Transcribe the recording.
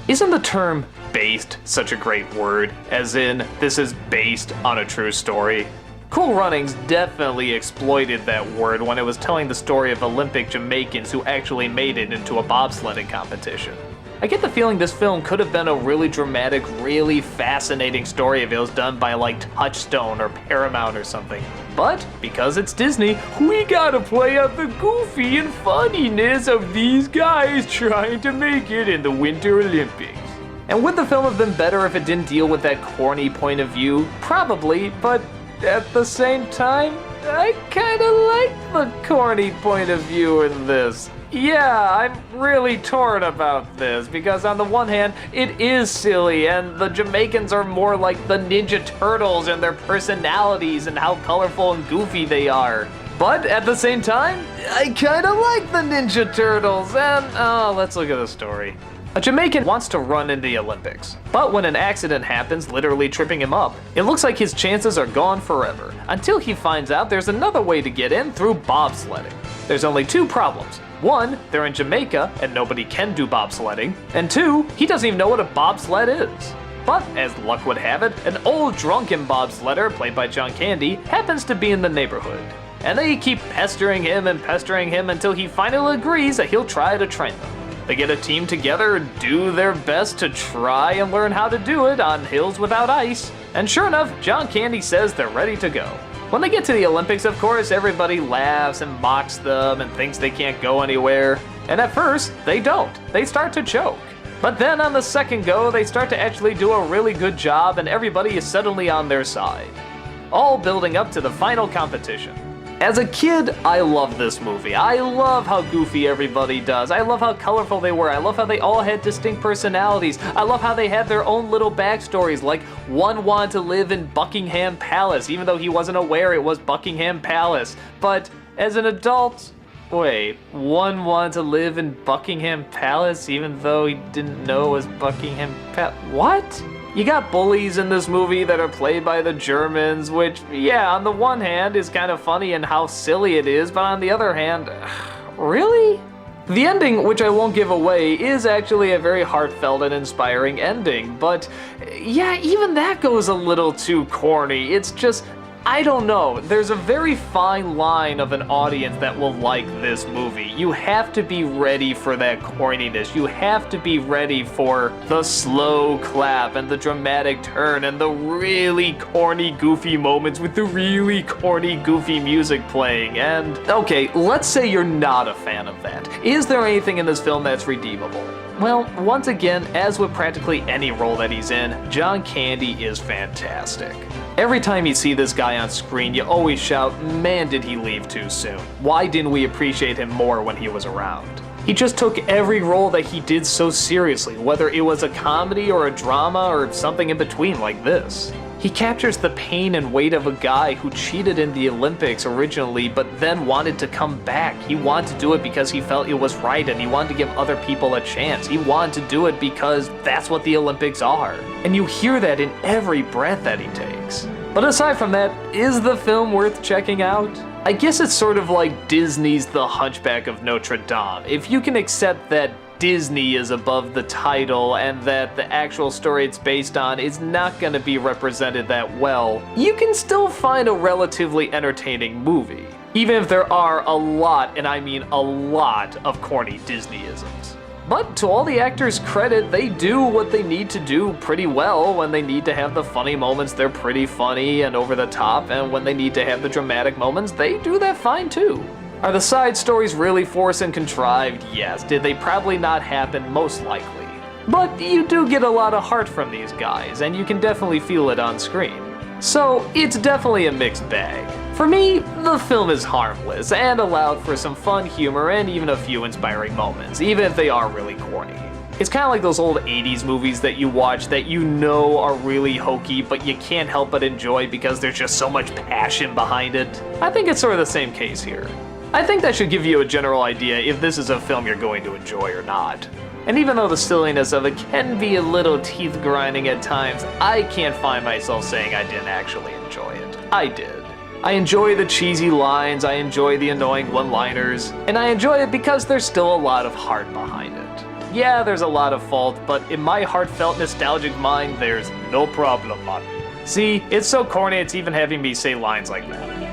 Isn't the term based such a great word, as in, this is based on a true story? Cool Runnings definitely exploited that word when it was telling the story of Olympic Jamaicans who actually made it into a bobsledding competition. I get the feeling this film could have been a really dramatic, really fascinating story if it was done by like Touchstone or Paramount or something. But, because it's Disney, we gotta play out the goofy and funniness of these guys trying to make it in the Winter Olympics. And would the film have been better if it didn't deal with that corny point of view? Probably, but at the same time, I kinda like the corny point of view in this. Yeah, I'm really torn about this, because on the one hand, it is silly, and the Jamaicans are more like the Ninja Turtles in their personalities and how colorful and goofy they are. But at the same time, I kinda like the Ninja Turtles, and let's look at the story. A Jamaican wants to run in the Olympics, but when an accident happens, literally tripping him up, it looks like his chances are gone forever, until he finds out there's another way to get in through bobsledding. There's only two problems. One, they're in Jamaica and nobody can do bobsledding, and two, he doesn't even know what a bobsled is. But, as luck would have it, an old drunken bobsledder, played by John Candy, happens to be in the neighborhood. And they keep pestering him until he finally agrees that he'll try to train them. They get a team together and do their best to try and learn how to do it on hills without ice. And sure enough, John Candy says they're ready to go. When they get to the Olympics, of course, everybody laughs and mocks them and thinks they can't go anywhere. And at first, they don't. They start to choke. But then on the second go, they start to actually do a really good job and everybody is suddenly on their side. All building up to the final competition. As a kid, I love this movie. I love how goofy everybody does. I love how colorful they were. I love how they all had distinct personalities. I love how they had their own little backstories, like one wanted to live in Buckingham Palace, even though he wasn't aware it was Buckingham Palace. But as an adult, wait, one wanted to live in Buckingham Palace even though he didn't know it was Buckingham Palace? What? You got bullies in this movie that are played by the Germans, which, yeah, on the one hand is kind of funny and how silly it is, but on the other hand, really? The ending, which I won't give away, is actually a very heartfelt and inspiring ending, but yeah, even that goes a little too corny. It's just, I don't know, there's a very fine line of an audience that will like this movie. You have to be ready for that corniness. You have to be ready for the slow clap and the dramatic turn and the really corny, goofy moments with the really corny, goofy music playing. And okay, let's say you're not a fan of that. Is there anything in this film that's redeemable? Well, once again, as with practically any role that he's in, John Candy is fantastic. Every time you see this guy on screen, you always shout, man, did he leave too soon? Why didn't we appreciate him more when he was around? He just took every role that he did so seriously, whether it was a comedy or a drama or something in between like this. He captures the pain and weight of a guy who cheated in the Olympics originally, but then wanted to come back. He wanted to do it because he felt it was right, and he wanted to give other people a chance. He wanted to do it because that's what the Olympics are. And you hear that in every breath that he takes. But aside from that, is the film worth checking out? I guess it's sort of like Disney's The Hunchback of Notre Dame. If you can accept that Disney is above the title and that the actual story it's based on is not going to be represented that well, you can still find a relatively entertaining movie. Even if there are a lot, and I mean a lot, of corny Disneyisms. But to all the actors' credit, they do what they need to do pretty well. When they need to have the funny moments, they're pretty funny and over the top, and when they need to have the dramatic moments, they do that fine too. Are the side stories really forced and contrived? Yes. Did they probably not happen? Most likely. But you do get a lot of heart from these guys, and you can definitely feel it on screen. So it's definitely a mixed bag. For me, the film is harmless and allowed for some fun humor and even a few inspiring moments, even if they are really corny. It's kind of like those old 80s movies that you watch that you know are really hokey, but you can't help but enjoy because there's just so much passion behind it. I think it's sort of the same case here. I think that should give you a general idea if this is a film you're going to enjoy or not. And even though the silliness of it can be a little teeth-grinding at times, I can't find myself saying I didn't actually enjoy it. I did. I enjoy the cheesy lines, I enjoy the annoying one-liners, and I enjoy it because there's still a lot of heart behind it. Yeah, there's a lot of fault, but in my heartfelt nostalgic mind, there's no problem, man. See, it's so corny it's even having me say lines like that.